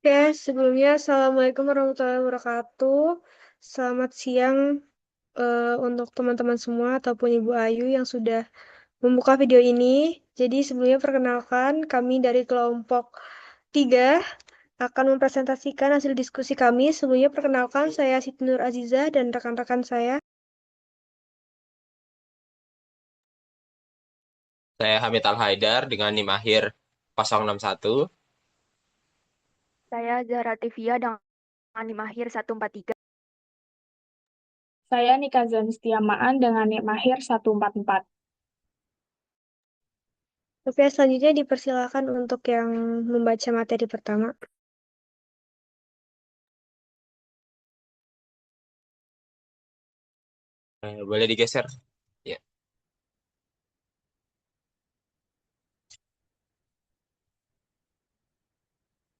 Oke, sebelumnya Assalamualaikum warahmatullahi wabarakatuh. Selamat siang untuk teman-teman semua ataupun Ibu Ayu yang sudah membuka video ini. Jadi sebelumnya perkenalkan kami dari kelompok 3 akan mempresentasikan hasil diskusi kami. Sebelumnya perkenalkan saya Siti Nur Aziza dan rekan-rekan saya. Saya Hamid Al-Haidar dengan NIM akhir 061. Saya Zahra Tivia dengan NIM akhir 143. Saya Nika Zanistiamaan dengan NIM akhir 144. Oke, selanjutnya dipersilakan untuk yang membaca materi pertama. Boleh digeser? Ya.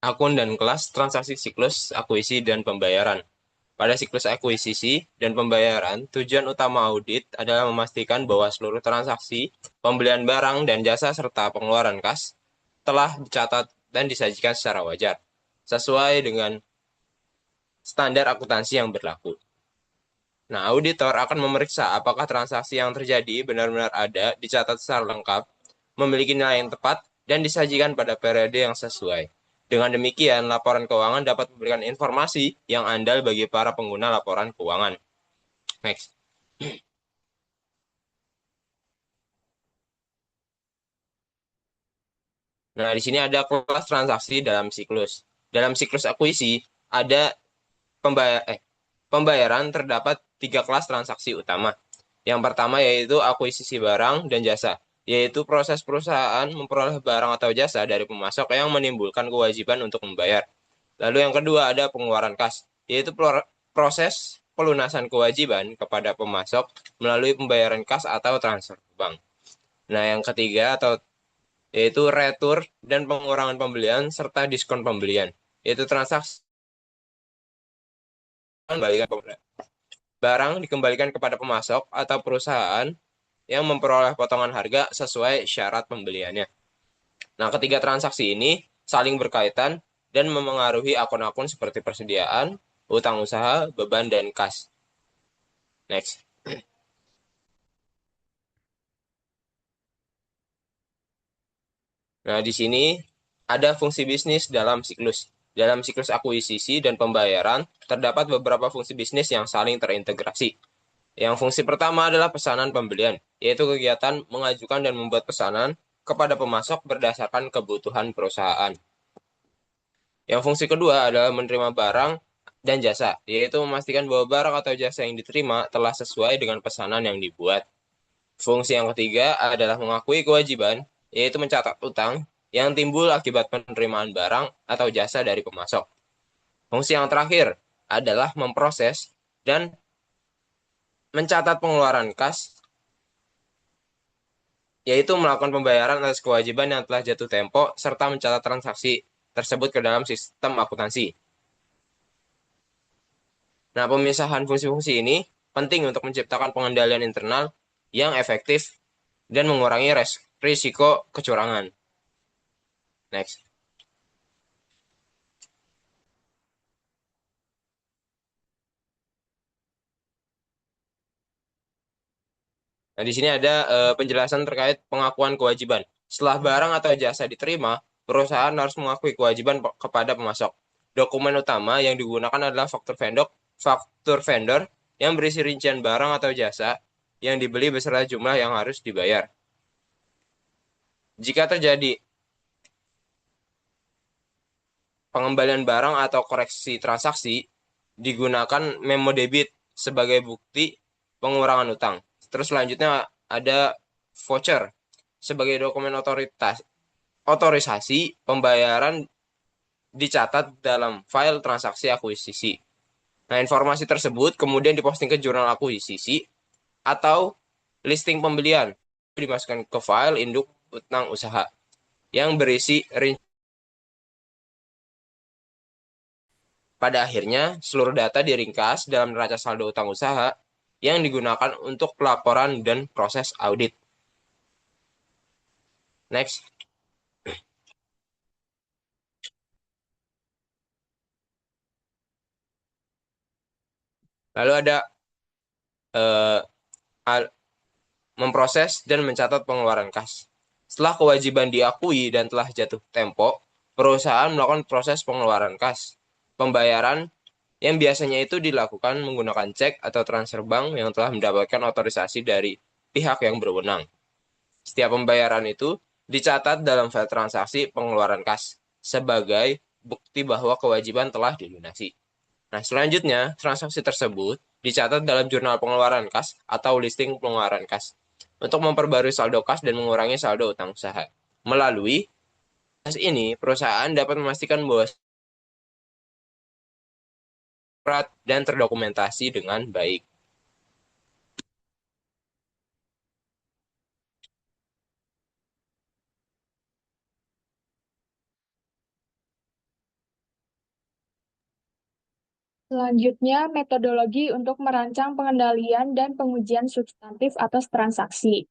Akun dan kelas transaksi siklus akuisisi dan pembayaran. Pada siklus akuisisi dan pembayaran, tujuan utama audit adalah memastikan bahwa seluruh transaksi, pembelian barang dan jasa serta pengeluaran kas telah dicatat dan disajikan secara wajar, sesuai dengan standar akuntansi yang berlaku. Nah, auditor akan memeriksa apakah transaksi yang terjadi benar-benar ada, dicatat secara lengkap, memiliki nilai yang tepat, dan disajikan pada periode yang sesuai. Dengan demikian, laporan keuangan dapat memberikan informasi yang andal bagi para pengguna laporan keuangan. Next. Nah, di sini ada kelas transaksi dalam siklus. Dalam siklus akuisisi, ada pembayaran terdapat 3 kelas transaksi utama. Yang pertama yaitu akuisisi barang dan jasa, yaitu proses perusahaan memperoleh barang atau jasa dari pemasok yang menimbulkan kewajiban untuk membayar. Lalu yang kedua ada pengeluaran kas, yaitu proses pelunasan kewajiban kepada pemasok melalui pembayaran kas atau transfer bank. Nah, yang ketiga atau yaitu retur dan pengurangan pembelian serta diskon pembelian, yaitu transaksi kembalikan barang dikembalikan kepada pemasok atau perusahaan yang memperoleh potongan harga sesuai syarat pembeliannya. Nah, ketiga transaksi ini saling berkaitan dan memengaruhi akun-akun seperti persediaan, utang usaha, beban, dan kas. Next. Nah, di sini ada fungsi bisnis dalam siklus. Dalam siklus akuisisi dan pembayaran, terdapat beberapa fungsi bisnis yang saling terintegrasi. Yang fungsi pertama adalah pesanan pembelian, yaitu kegiatan mengajukan dan membuat pesanan kepada pemasok berdasarkan kebutuhan perusahaan. Yang fungsi kedua adalah menerima barang dan jasa, yaitu memastikan bahwa barang atau jasa yang diterima telah sesuai dengan pesanan yang dibuat. Fungsi yang ketiga adalah mengakui kewajiban, yaitu mencatat utang yang timbul akibat penerimaan barang atau jasa dari pemasok. Fungsi yang terakhir adalah memproses dan mencatat pengeluaran kas, yaitu melakukan pembayaran atas kewajiban yang telah jatuh tempo serta mencatat transaksi tersebut ke dalam sistem akuntansi. Nah, pemisahan fungsi-fungsi ini penting untuk menciptakan pengendalian internal yang efektif dan mengurangi risiko kecurangan. Next. Nah, di sini ada penjelasan terkait pengakuan kewajiban. Setelah barang atau jasa diterima, perusahaan harus mengakui kewajiban kepada pemasok. Dokumen utama yang digunakan adalah faktur vendor yang berisi rincian barang atau jasa yang dibeli beserta jumlah yang harus dibayar. Jika terjadi pengembalian barang atau koreksi transaksi, digunakan memo debit sebagai bukti pengurangan utang. Terus selanjutnya ada voucher sebagai dokumen otorisasi pembayaran dicatat dalam file transaksi akuisisi. Nah, informasi tersebut kemudian diposting ke jurnal akuisisi atau listing pembelian, dimasukkan ke file induk utang usaha yang berisi pada akhirnya seluruh data diringkas dalam neraca saldo utang usaha yang digunakan untuk pelaporan dan proses audit. Next. Lalu ada eh, memproses dan mencatat pengeluaran kas. Setelah kewajiban diakui dan telah jatuh tempo, perusahaan melakukan proses pengeluaran kas. Pembayaran yang biasanya itu dilakukan menggunakan cek atau transfer bank yang telah mendapatkan otorisasi dari pihak yang berwenang. Setiap pembayaran itu dicatat dalam file transaksi pengeluaran kas sebagai bukti bahwa kewajiban telah dilunasi. Nah, selanjutnya, transaksi tersebut dicatat dalam jurnal pengeluaran kas atau listing pengeluaran kas untuk memperbarui saldo kas dan mengurangi saldo utang usaha. Melalui proses ini, perusahaan dapat memastikan bahwa akurat dan terdokumentasi dengan baik. Selanjutnya, metodologi untuk merancang pengendalian dan pengujian substantif atas transaksi.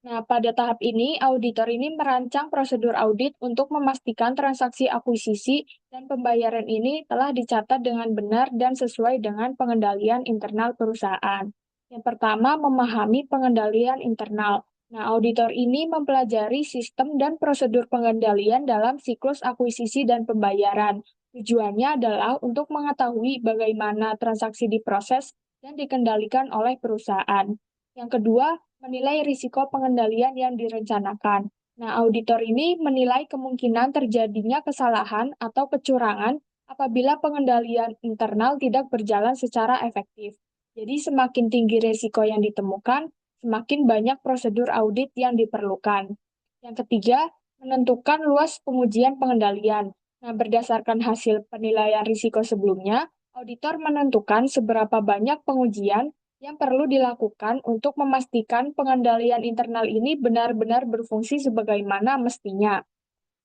Nah, pada tahap ini, auditor ini merancang prosedur audit untuk memastikan transaksi akuisisi dan pembayaran ini telah dicatat dengan benar dan sesuai dengan pengendalian internal perusahaan. Yang pertama, memahami pengendalian internal. Nah, auditor ini mempelajari sistem dan prosedur pengendalian dalam siklus akuisisi dan pembayaran. Tujuannya adalah untuk mengetahui bagaimana transaksi diproses dan dikendalikan oleh perusahaan. Yang kedua, menilai risiko pengendalian yang direncanakan. Nah, auditor ini menilai kemungkinan terjadinya kesalahan atau kecurangan apabila pengendalian internal tidak berjalan secara efektif. Jadi, semakin tinggi risiko yang ditemukan, semakin banyak prosedur audit yang diperlukan. Yang ketiga, menentukan luas pengujian pengendalian. Nah, berdasarkan hasil penilaian risiko sebelumnya, auditor menentukan seberapa banyak pengujian yang perlu dilakukan untuk memastikan pengendalian internal ini benar-benar berfungsi sebagaimana mestinya.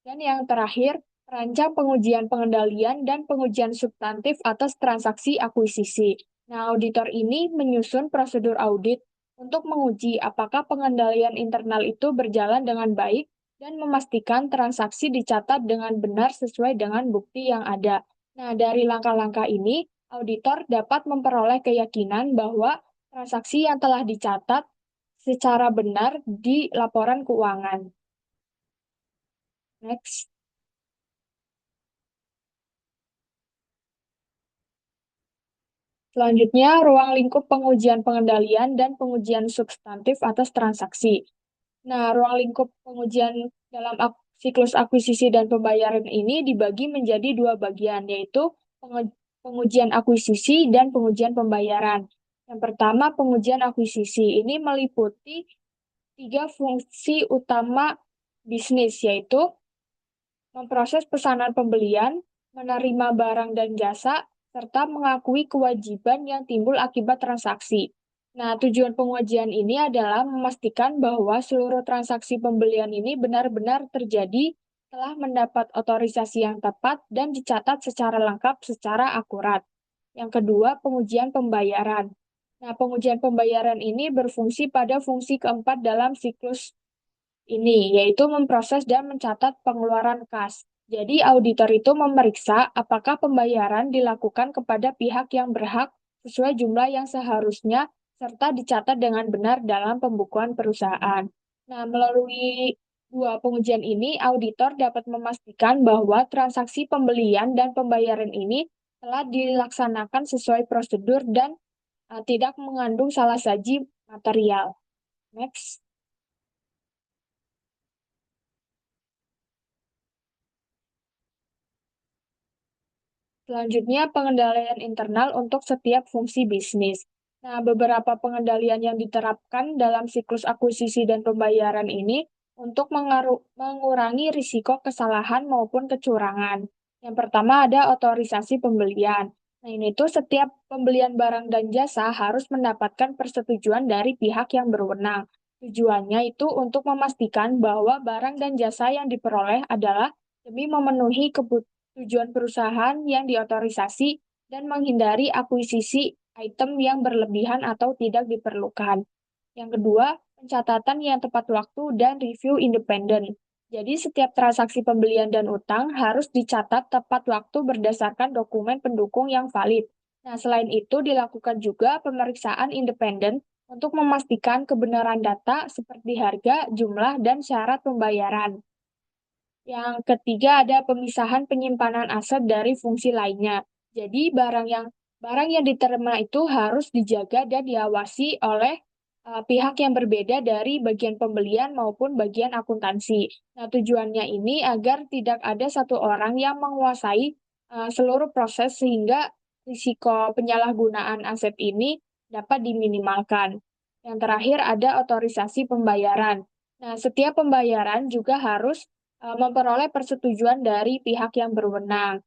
Dan yang terakhir, rancang pengujian pengendalian dan pengujian substantif atas transaksi akuisisi. Nah, auditor ini menyusun prosedur audit untuk menguji apakah pengendalian internal itu berjalan dengan baik dan memastikan transaksi dicatat dengan benar sesuai dengan bukti yang ada. Nah, dari langkah-langkah ini, auditor dapat memperoleh keyakinan bahwa transaksi yang telah dicatat secara benar di laporan keuangan. Next. Selanjutnya, ruang lingkup pengujian pengendalian dan pengujian substantif atas transaksi. Nah, ruang lingkup pengujian dalam siklus akuisisi dan pembayaran ini dibagi menjadi dua bagian, yaitu pengujian akuisisi dan pengujian pembayaran. Yang pertama, pengujian akuisisi ini meliputi tiga fungsi utama bisnis, yaitu memproses pesanan pembelian, menerima barang dan jasa, serta mengakui kewajiban yang timbul akibat transaksi. Nah, tujuan pengujian ini adalah memastikan bahwa seluruh transaksi pembelian ini benar-benar terjadi, telah mendapat otorisasi yang tepat, dan dicatat secara lengkap secara akurat. Yang kedua, pengujian pembayaran. Nah, pengujian pembayaran ini berfungsi pada fungsi keempat dalam siklus ini, yaitu memproses dan mencatat pengeluaran kas. Jadi, auditor itu memeriksa apakah pembayaran dilakukan kepada pihak yang berhak sesuai jumlah yang seharusnya, serta dicatat dengan benar dalam pembukuan perusahaan. Nah, melalui dua pengujian ini, auditor dapat memastikan bahwa transaksi pembelian dan pembayaran ini telah dilaksanakan sesuai prosedur dan tidak mengandung salah saji material. Next. Selanjutnya, pengendalian internal untuk setiap fungsi bisnis. Nah, beberapa pengendalian yang diterapkan dalam siklus akuisisi dan pembayaran ini untuk mengurangi risiko kesalahan maupun kecurangan. Yang pertama ada otorisasi pembelian. Nah, ini tuh setiap pembelian barang dan jasa harus mendapatkan persetujuan dari pihak yang berwenang. Tujuannya itu untuk memastikan bahwa barang dan jasa yang diperoleh adalah demi memenuhi tujuan perusahaan yang diotorisasi dan menghindari akuisisi item yang berlebihan atau tidak diperlukan. Yang kedua, pencatatan yang tepat waktu dan review independen. Jadi setiap transaksi pembelian dan utang harus dicatat tepat waktu berdasarkan dokumen pendukung yang valid. Nah, selain itu dilakukan juga pemeriksaan independen untuk memastikan kebenaran data seperti harga, jumlah, dan syarat pembayaran. Yang ketiga ada pemisahan penyimpanan aset dari fungsi lainnya. Jadi barang yang diterima itu harus dijaga dan diawasi oleh pihak yang berbeda dari bagian pembelian maupun bagian akuntansi. Nah, tujuannya ini agar tidak ada satu orang yang menguasai seluruh proses sehingga risiko penyalahgunaan aset ini dapat diminimalkan. Yang terakhir ada otorisasi pembayaran. Nah, setiap pembayaran juga harus memperoleh persetujuan dari pihak yang berwenang.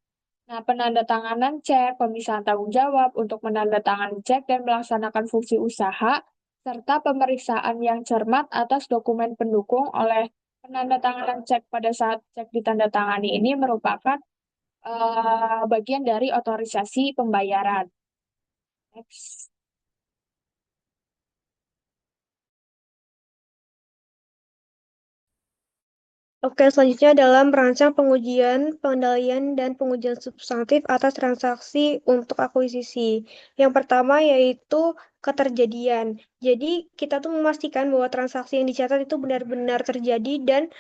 Nah, penandatanganan cek, pemisahan tanggung jawab untuk menandatangani cek dan melaksanakan fungsi usaha, serta pemeriksaan yang cermat atas dokumen pendukung oleh penandatanganan cek pada saat cek ditandatangani ini merupakan bagian dari otorisasi pembayaran. Next. Oke, selanjutnya adalah merancang pengujian, pengendalian, dan pengujian substantif atas transaksi untuk akuisisi. Yang pertama yaitu keterjadian. Jadi, kita tuh memastikan bahwa transaksi yang dicatat itu benar-benar terjadi dan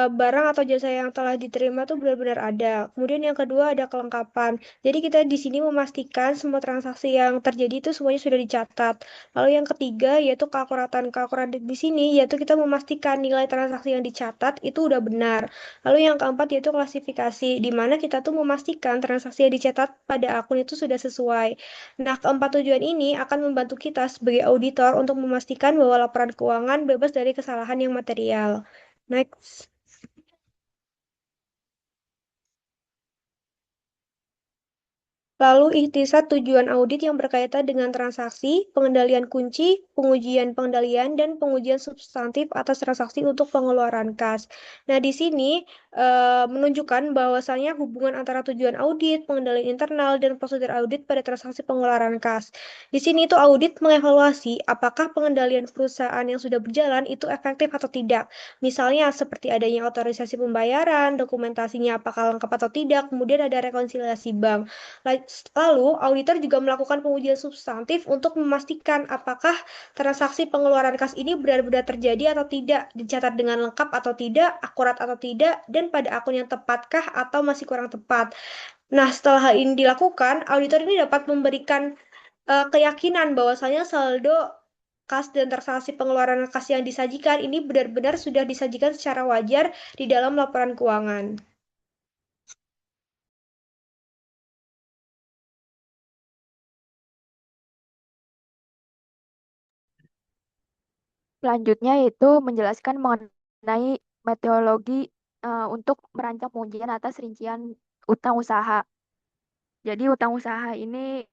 barang atau jasa yang telah diterima tuh benar-benar ada. Kemudian yang kedua ada kelengkapan. Jadi kita di sini memastikan semua transaksi yang terjadi itu semuanya sudah dicatat. Lalu yang ketiga yaitu keakuratan. Keakuratan di sini yaitu kita memastikan nilai transaksi yang dicatat itu udah benar. Lalu yang keempat yaitu klasifikasi, di mana kita tuh memastikan transaksi yang dicatat pada akun itu sudah sesuai. Nah, keempat tujuan ini akan membantu kita sebagai auditor untuk memastikan bahwa laporan keuangan bebas dari kesalahan yang material. Next. Lalu ikhtisar tujuan audit yang berkaitan dengan transaksi, pengendalian kunci, pengujian pengendalian, dan pengujian substantif atas transaksi untuk pengeluaran kas. Nah, di sini menunjukkan bahwasannya hubungan antara tujuan audit, pengendalian internal, dan prosedur audit pada transaksi pengeluaran kas. Di sini itu audit mengevaluasi apakah pengendalian perusahaan yang sudah berjalan itu efektif atau tidak. Misalnya seperti adanya otorisasi pembayaran, dokumentasinya apakah lengkap atau tidak, kemudian ada rekonsiliasi bank. Lalu, auditor juga melakukan pengujian substantif untuk memastikan apakah transaksi pengeluaran kas ini benar-benar terjadi atau tidak, dicatat dengan lengkap atau tidak, akurat atau tidak, dan pada akun yang tepatkah atau masih kurang tepat. Nah, setelah hal ini dilakukan, auditor ini dapat memberikan keyakinan bahwasanya saldo kas dan transaksi pengeluaran kas yang disajikan ini benar-benar sudah disajikan secara wajar di dalam laporan keuangan. Selanjutnya yaitu menjelaskan mengenai metodologi untuk merancang pengujian atas rincian utang usaha. Jadi utang usaha ini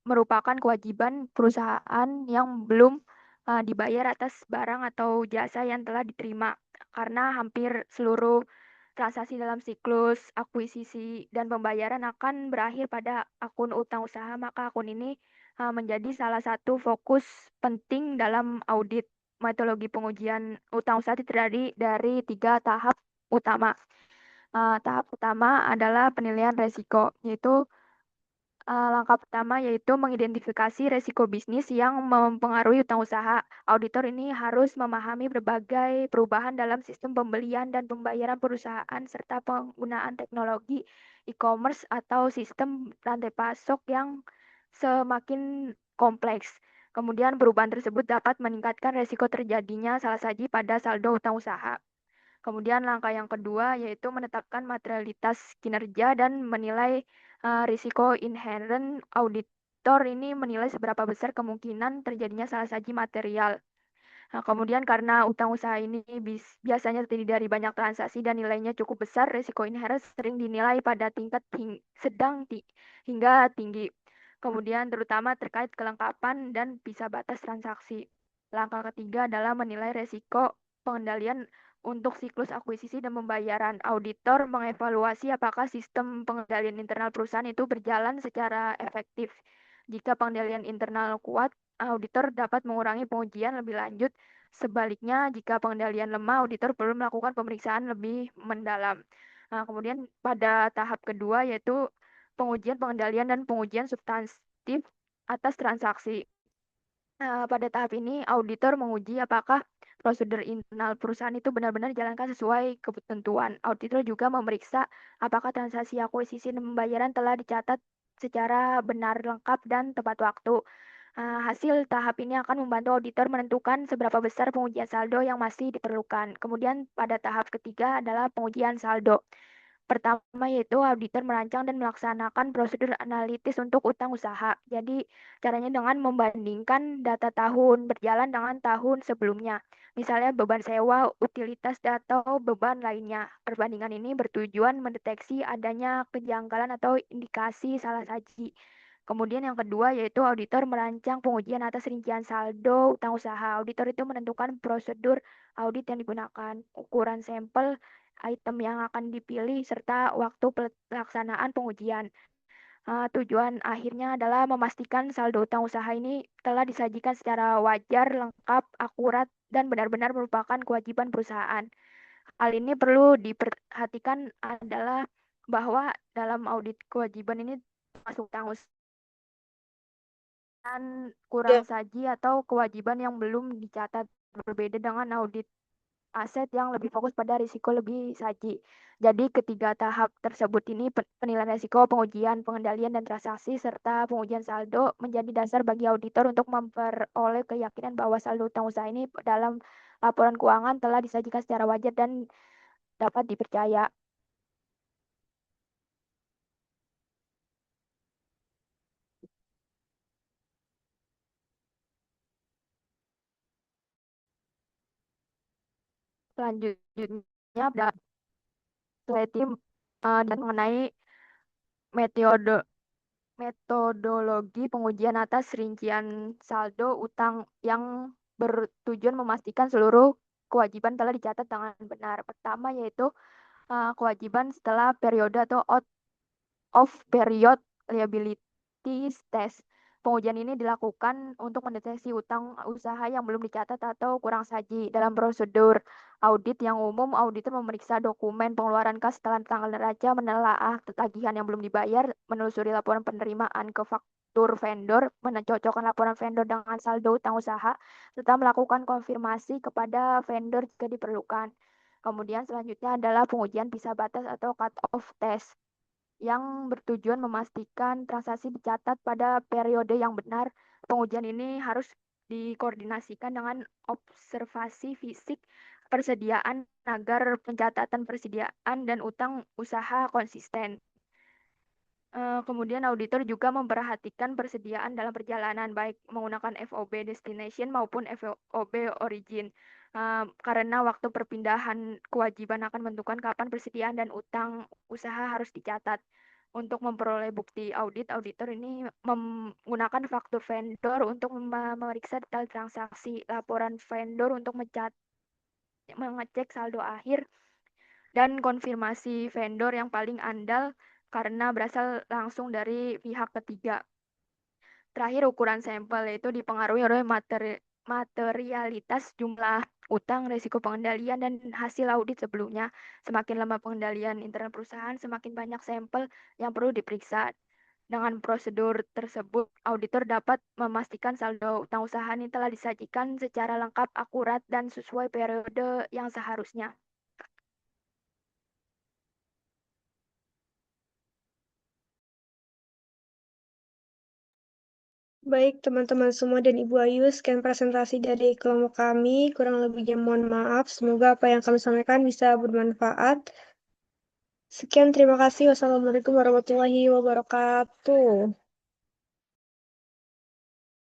merupakan kewajiban perusahaan yang belum dibayar atas barang atau jasa yang telah diterima. Karena hampir seluruh transaksi dalam siklus akuisisi dan pembayaran akan berakhir pada akun utang usaha, maka akun ini menjadi salah satu fokus penting dalam audit. Metodologi pengujian utang usaha terdiri dari 3 tahap utama. Tahap pertama adalah penilaian resiko, yaitu langkah pertama yaitu mengidentifikasi resiko bisnis yang mempengaruhi utang usaha. Auditor ini harus memahami berbagai perubahan dalam sistem pembelian dan pembayaran perusahaan serta penggunaan teknologi e-commerce atau sistem rantai pasok yang semakin kompleks. Kemudian perubahan tersebut dapat meningkatkan resiko terjadinya salah saji pada saldo utang usaha. Kemudian langkah yang kedua yaitu menetapkan materialitas kinerja dan menilai risiko inherent. Auditor ini menilai seberapa besar kemungkinan terjadinya salah saji material. Nah, kemudian karena utang usaha ini biasanya terdiri dari banyak transaksi dan nilainya cukup besar, risiko inherent sering dinilai pada tingkat sedang hingga tinggi. Kemudian terutama terkait kelengkapan dan bisa batas transaksi. Langkah ketiga adalah menilai risiko pengendalian untuk siklus akuisisi dan pembayaran. Auditor mengevaluasi apakah sistem pengendalian internal perusahaan itu berjalan secara efektif. Jika pengendalian internal kuat, auditor dapat mengurangi pengujian lebih lanjut. Sebaliknya, jika pengendalian lemah, auditor perlu melakukan pemeriksaan lebih mendalam. Nah, kemudian pada tahap kedua yaitu pengujian pengendalian dan pengujian substantif atas transaksi. Pada tahap ini, auditor menguji apakah prosedur internal perusahaan itu benar-benar dijalankan sesuai ketentuan. Auditor juga memeriksa apakah transaksi akuisisi dan pembayaran telah dicatat secara benar, lengkap, dan tepat waktu. Hasil tahap ini akan membantu auditor menentukan seberapa besar pengujian saldo yang masih diperlukan. Kemudian pada tahap ketiga adalah pengujian saldo. Pertama yaitu auditor merancang dan melaksanakan prosedur analitis untuk utang usaha. Jadi caranya dengan membandingkan data tahun berjalan dengan tahun sebelumnya. Misalnya beban sewa, utilitas, atau beban lainnya. Perbandingan ini bertujuan mendeteksi adanya kejanggalan atau indikasi salah saji. Kemudian yang kedua yaitu auditor merancang pengujian atas rincian saldo utang usaha. Auditor itu menentukan prosedur audit yang digunakan, ukuran sampel, item yang akan dipilih, serta waktu pelaksanaan pengujian. Tujuan akhirnya adalah memastikan saldo utang usaha ini telah disajikan secara wajar, lengkap, akurat, dan benar-benar merupakan kewajiban perusahaan. Hal ini perlu diperhatikan adalah bahwa dalam audit kewajiban ini masuk utang usaha kurang Ya, saji atau kewajiban yang belum dicatat, berbeda dengan audit aset yang lebih fokus pada risiko lebih saji. Jadi ketiga tahap tersebut ini penilaian risiko, pengujian, pengendalian, dan transaksi, serta pengujian saldo menjadi dasar bagi auditor untuk memperoleh keyakinan bahwa saldo utang usaha ini dalam laporan keuangan telah disajikan secara wajar dan dapat dipercaya. Selanjutnya ada tim dan mengenai metodologi pengujian atas rincian saldo utang yang bertujuan memastikan seluruh kewajiban telah dicatat dengan benar. Pertama yaitu kewajiban setelah periode atau out of period liability test. Pengujian ini dilakukan untuk mendeteksi utang usaha yang belum dicatat atau kurang saji. Dalam prosedur audit yang umum, auditor memeriksa dokumen pengeluaran kas setelah tanggal neraca, menelaah tagihan yang belum dibayar, menelusuri laporan penerimaan ke faktur vendor, mencocokkan laporan vendor dengan saldo utang usaha, serta melakukan konfirmasi kepada vendor jika diperlukan. Kemudian selanjutnya adalah pengujian pisah batas atau cut-off test yang bertujuan memastikan transaksi dicatat pada periode yang benar. Pengujian ini harus dikoordinasikan dengan observasi fisik persediaan agar pencatatan persediaan dan utang usaha konsisten. Kemudian auditor juga memperhatikan persediaan dalam perjalanan, baik menggunakan FOB destination maupun FOB origin. Karena waktu perpindahan kewajiban akan menentukan kapan persediaan dan utang usaha harus dicatat. Untuk memperoleh bukti audit, auditor ini menggunakan faktur vendor untuk memeriksa detail transaksi, laporan vendor untuk mengecek saldo akhir, dan konfirmasi vendor yang paling andal karena berasal langsung dari pihak ketiga. Terakhir, ukuran sampel yaitu dipengaruhi oleh materialitas jumlah utang, risiko pengendalian, dan hasil audit sebelumnya. Semakin lama pengendalian internal perusahaan, semakin banyak sampel yang perlu diperiksa. Dengan prosedur tersebut, auditor dapat memastikan saldo utang usaha ini telah disajikan secara lengkap, akurat, dan sesuai periode yang seharusnya. baik teman-teman semua dan Ibu Ayu, sekian presentasi dari kelompok kami. Kurang lebihnya mohon maaf. Semoga apa yang kami sampaikan bisa bermanfaat. Sekian, terima kasih. Wassalamualaikum warahmatullahi wabarakatuh.